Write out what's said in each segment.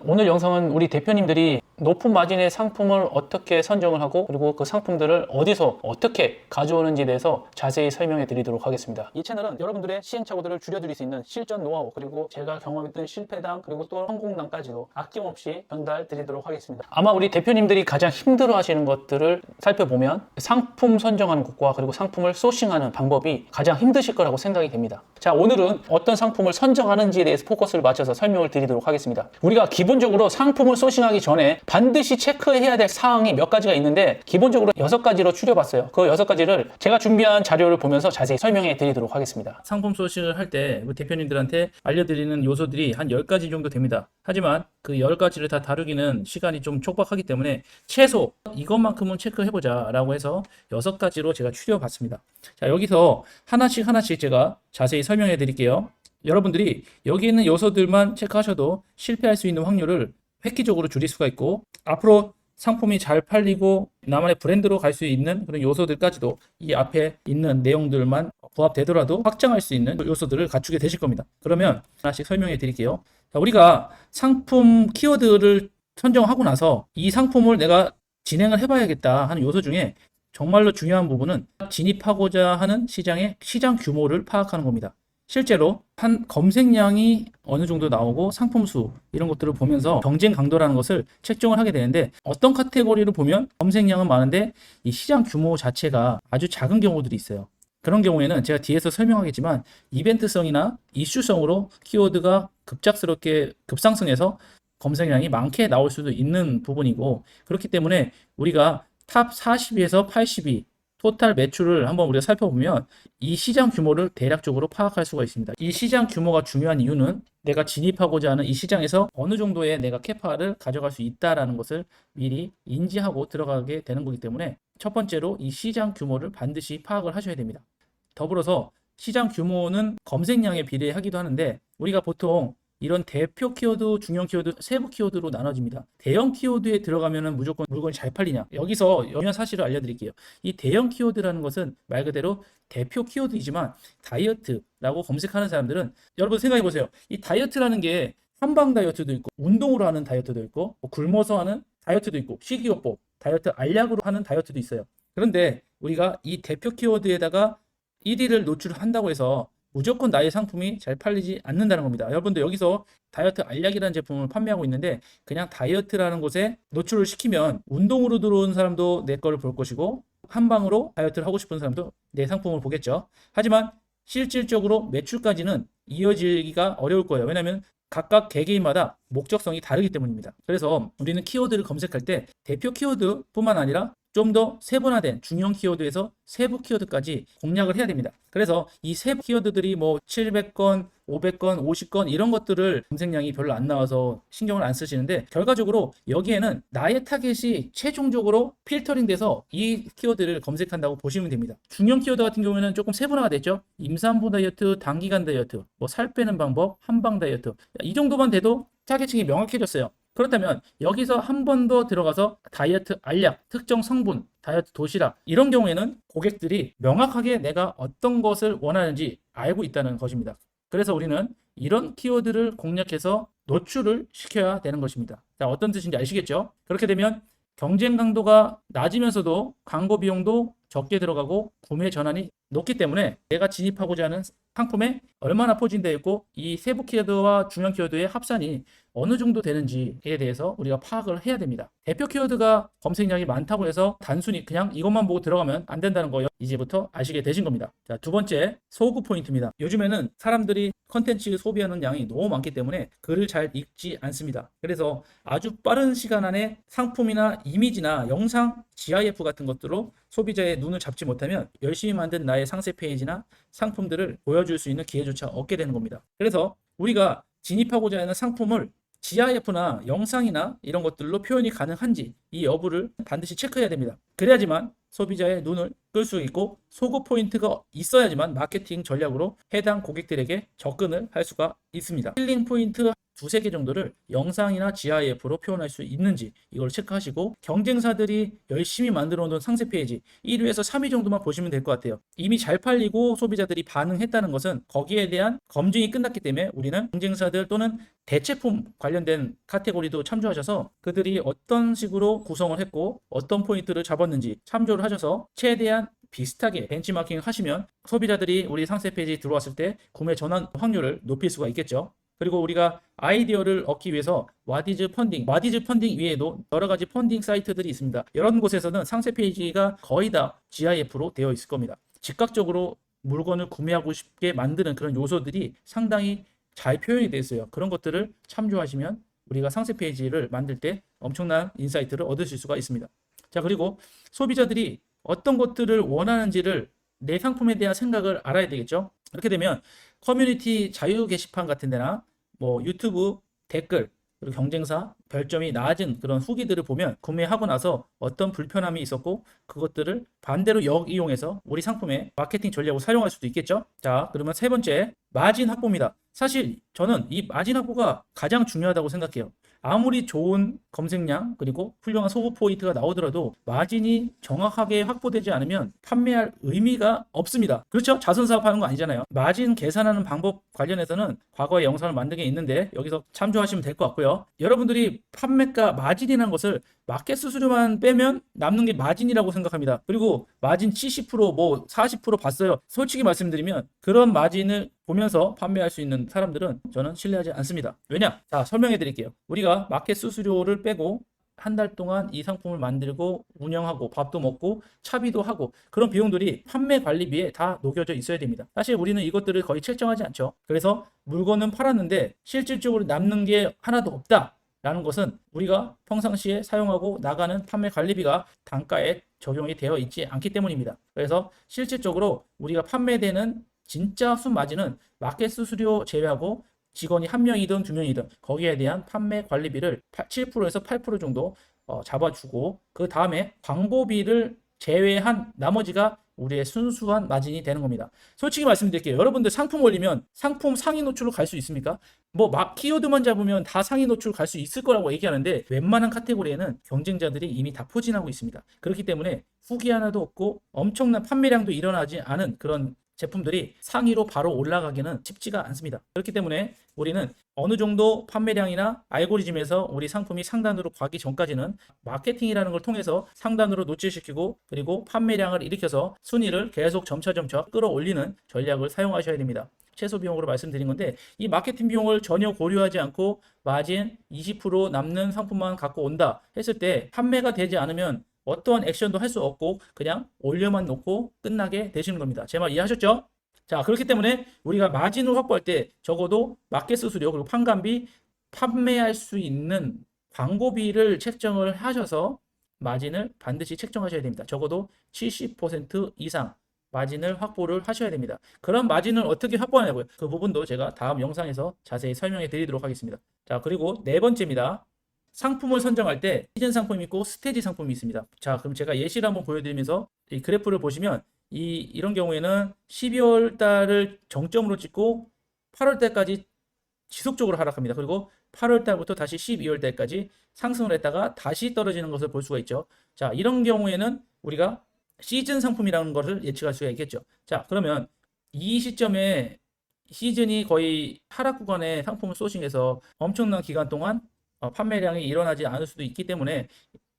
오늘 영상은 우리 대표님들이 높은 마진의 상품을 어떻게 선정을 하고 그리고 그 상품들을 어디서 어떻게 가져오는지에 대해서 자세히 설명해 드리도록 하겠습니다. 이 채널은 여러분들의 시행착오들을 줄여드릴 수 있는 실전 노하우 그리고 제가 경험했던 실패담 그리고 또 성공담까지도 아낌없이 전달 드리도록 하겠습니다. 아마 우리 대표님들이 가장 힘들어 하시는 것들을 살펴보면 상품 선정하는 것과 그리고 상품을 소싱하는 방법이 가장 힘드실 거라고 생각이 됩니다. 자, 오늘은 어떤 상품을 선정하는지에 대해서 포커스를 맞춰서 설명을 드리도록 하겠습니다. 우리가 기본적으로 상품을 소싱하기 전에 반드시 체크해야 될 사항이 몇 가지가 있는데 기본적으로 6가지로 추려봤어요. 그 6가지를 제가 준비한 자료를 보면서 자세히 설명해 드리도록 하겠습니다. 상품 소싱을 할 때 대표님들한테 알려드리는 요소들이 한 10가지 정도 됩니다. 하지만 그 10가지를 다 다루기는 시간이 좀 촉박하기 때문에 최소 이것만큼은 체크해보자 라고 해서 6가지로 제가 추려봤습니다. 자, 여기서 하나씩 제가 자세히 설명해 드릴게요. 여러분들이 여기 있는 요소들만 체크하셔도 실패할 수 있는 확률을 획기적으로 줄일 수가 있고 앞으로 상품이 잘 팔리고 나만의 브랜드로 갈 수 있는 그런 요소들까지도 이 앞에 있는 내용들만 부합되더라도 확장할 수 있는 요소들을 갖추게 되실 겁니다. 그러면 하나씩 설명해 드릴게요. 자, 우리가 상품 키워드를 선정하고 나서 이 상품을 내가 진행을 해봐야겠다 하는 요소 중에 정말로 중요한 부분은 진입하고자 하는 시장의 시장 규모를 파악하는 겁니다. 실제로 한 검색량이 어느 정도 나오고 상품 수 이런 것들을 보면서 경쟁 강도라는 것을 책정을 하게 되는데 어떤 카테고리를 보면 검색량은 많은데 이 시장 규모 자체가 아주 작은 경우들이 있어요. 그런 경우에는 제가 뒤에서 설명하겠지만 이벤트성이나 이슈성으로 키워드가 급작스럽게 급상승해서 검색량이 많게 나올 수도 있는 부분이고 그렇기 때문에 우리가 탑 40에서 80위 토탈 매출을 한번 우리가 살펴보면 이 시장 규모를 대략적으로 파악할 수가 있습니다. 이 시장 규모가 중요한 이유는 내가 진입하고자 하는 이 시장에서 어느 정도의 내가 캐파를 가져갈 수 있다는 것을 미리 인지하고 들어가게 되는 거기 때문에 첫 번째로 이 시장 규모를 반드시 파악을 하셔야 됩니다. 더불어서 시장 규모는 검색량에 비례하기도 하는데 우리가 보통 이런 대표 키워드, 중형 키워드, 세부 키워드로 나눠집니다. 대형 키워드에 들어가면 무조건 물건이 잘 팔리냐? 여기서 중요한 사실을 알려드릴게요. 이 대형 키워드라는 것은 말 그대로 대표 키워드이지만 다이어트라고 검색하는 사람들은 여러분 생각해 보세요. 이 다이어트라는 게 한방 다이어트도 있고 운동으로 하는 다이어트도 있고 굶어서 하는 다이어트도 있고 식이요법, 다이어트 알약으로 하는 다이어트도 있어요. 그런데 우리가 이 대표 키워드에다가 1위를 노출한다고 해서 무조건 나의 상품이 잘 팔리지 않는다는 겁니다. 여러분들 여기서 다이어트 알약이라는 제품을 판매하고 있는데 그냥 다이어트라는 곳에 노출을 시키면 운동으로 들어온 사람도 내 거를 볼 것이고 한방으로 다이어트를 하고 싶은 사람도 내 상품을 보겠죠. 하지만 실질적으로 매출까지는 이어지기가 어려울 거예요. 왜냐하면 각각 개개인마다 목적성이 다르기 때문입니다. 그래서 우리는 키워드를 검색할 때 대표 키워드뿐만 아니라 좀 더 세분화된 중형 키워드에서 세부 키워드까지 공략을 해야 됩니다. 그래서 이 세부 키워드들이 뭐 700건, 500건, 50건 이런 것들을 검색량이 별로 안 나와서 신경을 안 쓰시는데 결과적으로 여기에는 나의 타겟이 최종적으로 필터링 돼서 이 키워드를 검색한다고 보시면 됩니다. 중형 키워드 같은 경우에는 조금 세분화가 됐죠. 임산부 다이어트, 단기간 다이어트, 뭐 살 빼는 방법, 한방 다이어트 이 정도만 돼도 타겟층이 명확해졌어요. 그렇다면 여기서 한 번 더 들어가서 다이어트 알약, 특정 성분, 다이어트 도시락 이런 경우에는 고객들이 명확하게 내가 어떤 것을 원하는지 알고 있다는 것입니다. 그래서 우리는 이런 키워드를 공략해서 노출을 시켜야 되는 것입니다. 자, 어떤 뜻인지 아시겠죠? 그렇게 되면 경쟁 강도가 낮으면서도 광고 비용도 적게 들어가고 구매 전환이 높기 때문에 내가 진입하고자 하는 상품에 얼마나 포진되어 있고 이 세부 키워드와 중형 키워드의 합산이 어느 정도 되는지에 대해서 우리가 파악을 해야 됩니다. 대표 키워드가 검색량이 많다고 해서 단순히 그냥 이것만 보고 들어가면 안 된다는 거 이제부터 아시게 되신 겁니다. 자, 두 번째 소구 포인트입니다. 요즘에는 사람들이 컨텐츠 소비하는 양이 너무 많기 때문에 글을 잘 읽지 않습니다. 그래서 아주 빠른 시간 안에 상품이나 이미지나 영상, GIF 같은 것들로 소비자의 눈을 잡지 못하면 열심히 만든 나의 상세 페이지나 상품들을 보여줄 수 있는 기회조차 얻게 되는 겁니다. 그래서 우리가 진입하고자 하는 상품을 GIF나 영상이나 이런 것들로 표현이 가능한지 이 여부를 반드시 체크해야 됩니다. 그래야지만 소비자의 눈을 끌 수 있고 소구 포인트가 있어야지만 마케팅 전략으로 해당 고객들에게 접근을 할 수가 있습니다. 힐링 포인트 두세 개 정도를 영상이나 GIF로 표현할 수 있는지 이걸 체크하시고, 경쟁사들이 열심히 만들어 놓은 상세 페이지 1위에서 3위 정도만 보시면 될 것 같아요. 이미 잘 팔리고 소비자들이 반응했다는 것은 거기에 대한 검증이 끝났기 때문에 우리는 경쟁사들 또는 대체품 관련된 카테고리도 참조하셔서 그들이 어떤 식으로 구성을 했고 어떤 포인트를 잡았는지 참조를 하셔서 최대한 비슷하게 벤치마킹을 하시면 소비자들이 우리 상세 페이지에 들어왔을 때 구매 전환 확률을 높일 수가 있겠죠. 그리고 우리가 아이디어를 얻기 위해서 와디즈 펀딩 위에도 여러 가지 펀딩 사이트들이 있습니다. 이런 곳에서는 상세 페이지가 거의 다 GIF로 되어 있을 겁니다. 즉각적으로 물건을 구매하고 싶게 만드는 그런 요소들이 상당히 잘 표현이 되어 있어요. 그런 것들을 참조하시면 우리가 상세 페이지를 만들 때 엄청난 인사이트를 얻으실 수가 있습니다. 자, 그리고 소비자들이 어떤 것들을 원하는지를 내 상품에 대한 생각을 알아야 되겠죠. 그렇게 되면 커뮤니티 자유 게시판 같은 데나 뭐 유튜브 댓글, 그리고 경쟁사 별점이 낮은 그런 후기들을 보면 구매하고 나서 어떤 불편함이 있었고 그것들을 반대로 역이용해서 우리 상품의 마케팅 전략으로 사용할 수도 있겠죠. 자, 그러면 세 번째, 마진 확보입니다. 사실 저는 이 마진 확보가 가장 중요하다고 생각해요. 아무리 좋은 검색량 그리고 훌륭한 소구 포인트가 나오더라도 마진이 정확하게 확보되지 않으면 판매할 의미가 없습니다. 그렇죠? 자선 사업하는 거 아니잖아요. 마진 계산하는 방법 관련해서는 과거에 영상을 만든 게 있는데 여기서 참조하시면 될 것 같고요. 여러분들이 판매가 마진이라는 것을 마켓 수수료만 빼면 남는 게 마진이라고 생각합니다. 그리고 마진 70%뭐 40% 봤어요. 솔직히 말씀드리면 그런 마진을 보면서 판매할 수 있는 사람들은 저는 신뢰하지 않습니다. 왜냐? 자, 설명해 드릴게요. 우리가 마켓 수수료를 빼고 한 달 동안 이 상품을 만들고 운영하고 밥도 먹고 차비도 하고 그런 비용들이 판매 관리비에 다 녹여져 있어야 됩니다. 사실 우리는 이것들을 거의 책정하지 않죠. 그래서 물건은 팔았는데 실질적으로 남는 게 하나도 없다 라는 것은 우리가 평상시에 사용하고 나가는 판매 관리비가 단가에 적용이 되어 있지 않기 때문입니다. 그래서 실질적으로 우리가 판매되는 진짜 순마진은 마켓 수수료 제외하고 직원이 한 명이든 두 명이든 거기에 대한 판매 관리비를 7%에서 8% 정도 잡아주고 그 다음에 광고비를 제외한 나머지가 우리의 순수한 마진이 되는 겁니다. 솔직히 말씀드릴게요. 여러분들 상품 올리면 상품 상위 노출로 갈 수 있습니까? 뭐 막 키워드만 잡으면 다 상위 노출 갈 수 있을 거라고 얘기하는데 웬만한 카테고리에는 경쟁자들이 이미 다 포진하고 있습니다. 그렇기 때문에 후기 하나도 없고 엄청난 판매량도 일어나지 않은 그런 제품들이 상위로 바로 올라가기는 쉽지가 않습니다. 그렇기 때문에 우리는 어느 정도 판매량이나 알고리즘에서 우리 상품이 상단으로 가기 전까지는 마케팅이라는 걸 통해서 상단으로 노출시키고 그리고 판매량을 일으켜서 순위를 계속 점차 끌어올리는 전략을 사용하셔야 됩니다. 최소 비용으로 말씀드린 건데 이 마케팅 비용을 전혀 고려하지 않고 마진 20% 남는 상품만 갖고 온다 했을 때 판매가 되지 않으면 어떠한 액션도 할 수 없고 그냥 올려만 놓고 끝나게 되시는 겁니다. 제 말 이해하셨죠? 자, 그렇기 때문에 우리가 마진을 확보할 때 적어도 마켓 수수료 그리고 판관비, 판매할 수 있는 광고비를 책정을 하셔서 마진을 반드시 책정하셔야 됩니다. 적어도 70% 이상 마진을 확보를 하셔야 됩니다. 그런 마진을 어떻게 확보하냐고요? 그 부분도 제가 다음 영상에서 자세히 설명해 드리도록 하겠습니다. 자, 그리고 네 번째입니다. 상품을 선정할 때 시즌 상품이 있고 스테이지 상품이 있습니다. 자, 그럼 제가 예시를 한번 보여드리면서 이 그래프를 보시면 이런 경우에는 12월 달을 정점으로 찍고 8월 달까지 지속적으로 하락합니다. 그리고 8월 달부터 다시 12월 달까지 상승을 했다가 다시 떨어지는 것을 볼 수가 있죠. 자, 이런 경우에는 우리가 시즌 상품이라는 것을 예측할 수가 있겠죠. 자, 그러면 이 시점에 시즌이 거의 하락 구간에 상품을 소싱해서 엄청난 기간 동안 판매량이 일어나지 않을 수도 있기 때문에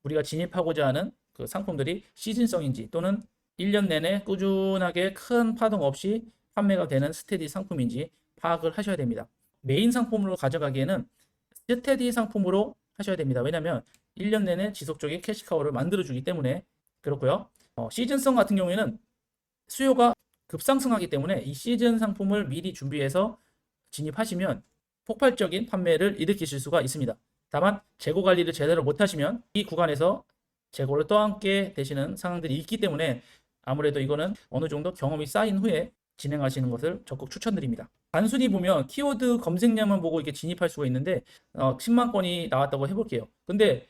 우리가 진입하고자 하는 그 상품들이 시즌성인지 또는 1년 내내 꾸준하게 큰 파동 없이 판매가 되는 스테디 상품인지 파악을 하셔야 됩니다. 메인 상품으로 가져가기에는 스테디 상품으로 하셔야 됩니다. 왜냐하면 1년 내내 지속적인 캐시카우를 만들어주기 때문에 그렇고요. 시즌성 같은 경우에는 수요가 급상승하기 때문에 이 시즌 상품을 미리 준비해서 진입하시면 폭발적인 판매를 일으키실 수가 있습니다. 다만 재고 관리를 제대로 못하시면 이 구간에서 재고를 떠안게 되시는 상황들이 있기 때문에 아무래도 이거는 어느 정도 경험이 쌓인 후에 진행하시는 것을 적극 추천드립니다. 단순히 보면 키워드 검색량만 보고 이렇게 진입할 수가 있는데 10만 건이 나왔다고 해볼게요. 근데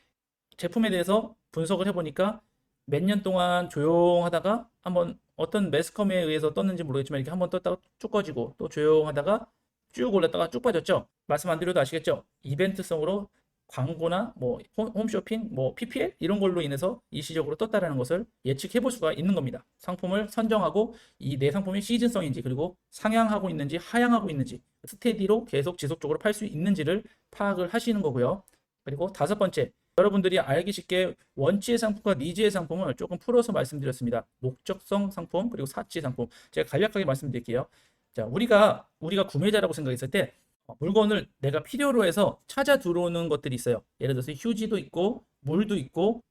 제품에 대해서 분석을 해보니까 몇 년 동안 조용하다가 한번 어떤 매스컴에 의해서 떴는지 모르겠지만 이렇게 한번 떴다가 쭉 꺼지고 또 조용하다가 쭉 올랐다가 쭉 빠졌죠. 말씀 안 드려도 아시겠죠? 이벤트성으로 광고나 뭐 홈쇼핑, 뭐 PPL 이런 걸로 인해서 일시적으로 떴다라는 것을 예측해 볼 수가 있는 겁니다. 상품을 선정하고 이 내 상품이 시즌성인지, 그리고 상향하고 있는지 하향하고 있는지, 스테디로 계속 지속적으로 팔 수 있는지를 파악을 하시는 거고요. 그리고 다섯 번째, 여러분들이 알기 쉽게 원치의 상품과 니즈의 상품을 조금 풀어서 말씀드렸습니다. 목적성 상품 그리고 사치 상품. 제가 간략하게 말씀드릴게요. 자, 우리가 구매자라고 생각했을 때 물건을 내가 필요로 해서 찾아 들어오는 것들이 있어요. 예를 들어서 휴지도 있고 물도 있고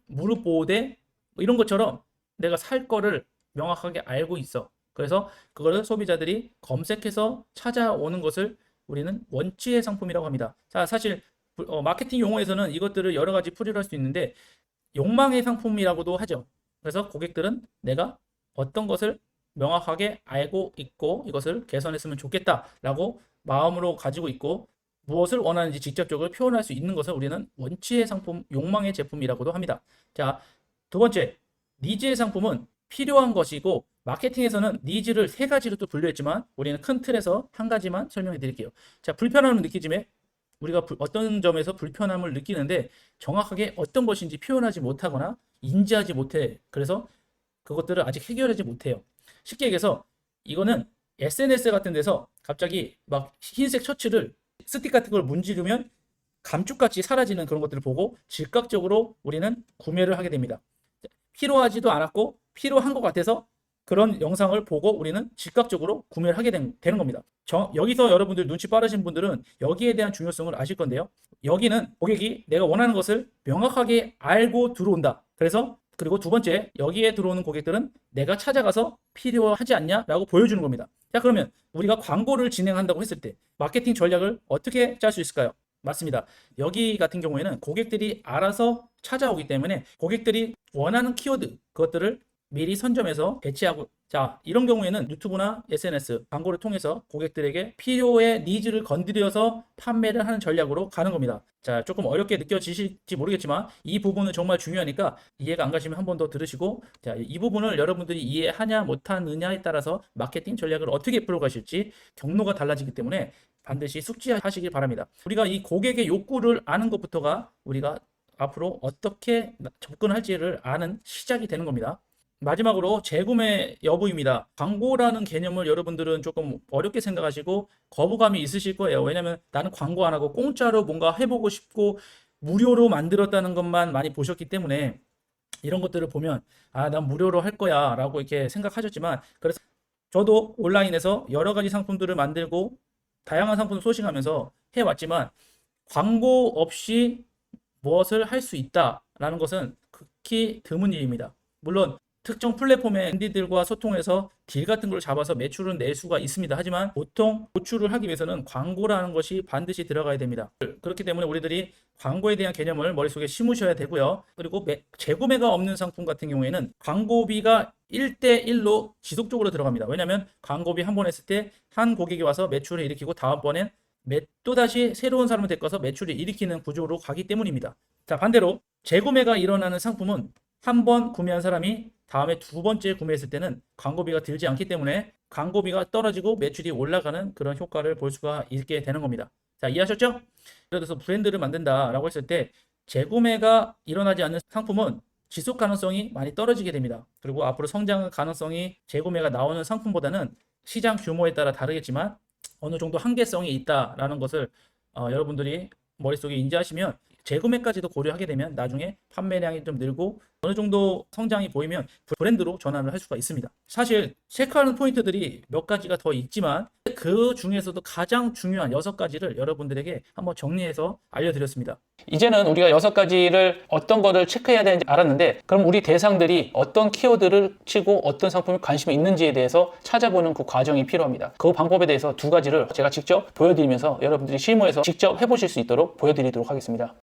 무릎 보호대 뭐 이런 것처럼 내가 살 거를 명확하게 알고 있어. 그래서 그거를 소비자들이 검색해서 찾아오는 것을 우리는 원치의 상품이라고 합니다. 자, 사실 마케팅 용어에서는 이것들을 여러 가지 풀이를 할 수 있는데 욕망의 상품이라고도 하죠. 그래서 고객들은 내가 어떤 것을 명확하게 알고 있고 이것을 개선했으면 좋겠다라고 마음으로 가지고 있고 무엇을 원하는지 직접적으로 표현할 수 있는 것을 우리는 원치의 상품, 욕망의 제품이라고도 합니다. 자, 두 번째, 니즈의 상품은 필요한 것이고 마케팅에서는 니즈를 세 가지로 또 분류했지만 우리는 큰 틀에서 한 가지만 설명해 드릴게요. 자, 불편함을 느끼지만 우리가 어떤 점에서 불편함을 느끼는데 정확하게 어떤 것인지 표현하지 못하거나 인지하지 못해. 그래서 그것들을 아직 해결하지 못해요. 쉽게 얘기해서 이거는 SNS 같은 데서 갑자기 막 흰색 셔츠를 스틱 같은 걸 문지르면 감쪽같이 사라지는 그런 것들을 보고 즉각적으로 우리는 구매를 하게 됩니다. 필요하지도 않았고 필요한 것 같아서 그런 영상을 보고 우리는 즉각적으로 구매를 하게 되는 겁니다. 여기서 여러분들 눈치 빠르신 분들은 여기에 대한 중요성을 아실 건데요. 여기는 고객이 내가 원하는 것을 명확하게 알고 들어온다. 그리고 두 번째, 여기에 들어오는 고객들은 내가 찾아가서 필요하지 않냐라고 보여주는 겁니다. 자, 그러면 우리가 광고를 진행한다고 했을 때 마케팅 전략을 어떻게 짤 수 있을까요? 맞습니다. 여기 같은 경우에는 고객들이 알아서 찾아오기 때문에 고객들이 원하는 키워드, 그것들을 미리 선점해서 배치하고, 자, 이런 경우에는 유튜브나 SNS 광고를 통해서 고객들에게 필요의 니즈를 건드려서 판매를 하는 전략으로 가는 겁니다. 자, 조금 어렵게 느껴지실지 모르겠지만 이 부분은 정말 중요하니까 이해가 안 가시면 한 번 더 들으시고, 자, 이 부분을 여러분들이 이해하냐 못하느냐에 따라서 마케팅 전략을 어떻게 풀어가실지 경로가 달라지기 때문에 반드시 숙지하시길 바랍니다. 우리가 이 고객의 욕구를 아는 것부터가 우리가 앞으로 어떻게 접근할지를 아는 시작이 되는 겁니다. 마지막으로 재구매 여부입니다. 광고라는 개념을 여러분들은 조금 어렵게 생각하시고 거부감이 있으실 거예요. 왜냐면 나는 광고 안 하고 공짜로 뭔가 해보고 싶고 무료로 만들었다는 것만 많이 보셨기 때문에 이런 것들을 보면 난 무료로 할 거야 라고 이렇게 생각하셨지만, 그래서 저도 온라인에서 여러 가지 상품들을 만들고 다양한 상품을 소싱하면서 해왔지만 광고 없이 무엇을 할 수 있다라는 것은 극히 드문 일입니다. 물론 특정 플랫폼의 밴디들과 소통해서 딜 같은 걸 잡아서 매출은 낼 수가 있습니다. 하지만 보통 노출을 하기 위해서는 광고라는 것이 반드시 들어가야 됩니다. 그렇기 때문에 우리들이 광고에 대한 개념을 머릿속에 심으셔야 되고요. 그리고 재구매가 없는 상품 같은 경우에는 광고비가 1대1로 지속적으로 들어갑니다. 왜냐하면 광고비 한 번 했을 때 한 고객이 와서 매출을 일으키고 다음번엔 또다시 새로운 사람을 데리고 와서 매출을 일으키는 구조로 가기 때문입니다. 자, 반대로 재구매가 일어나는 상품은 한 번 구매한 사람이 다음에 두 번째 구매했을 때는 광고비가 들지 않기 때문에 광고비가 떨어지고 매출이 올라가는 그런 효과를 볼 수가 있게 되는 겁니다. 자, 이해하셨죠? 예를 들어서 브랜드를 만든다라고 했을 때 재구매가 일어나지 않는 상품은 지속 가능성이 많이 떨어지게 됩니다. 그리고 앞으로 성장 가능성이 재구매가 나오는 상품보다는 시장 규모에 따라 다르겠지만 어느 정도 한계성이 있다라는 것을 여러분들이 머릿속에 인지하시면 재구매까지도 고려하게 되면 나중에 판매량이 좀 늘고 어느 정도 성장이 보이면 브랜드로 전환을 할 수가 있습니다. 사실 체크하는 포인트들이 몇 가지가 더 있지만 그 중에서도 가장 중요한 6가지를 여러분들에게 한번 정리해서 알려드렸습니다. 이제는 우리가 6가지를 어떤 거를 체크해야 되는지 알았는데, 그럼 우리 대상들이 어떤 키워드를 치고 어떤 상품에 관심이 있는지에 대해서 찾아보는 그 과정이 필요합니다. 그 방법에 대해서 2가지를 제가 직접 보여드리면서 여러분들이 실무에서 직접 해보실 수 있도록 보여드리도록 하겠습니다.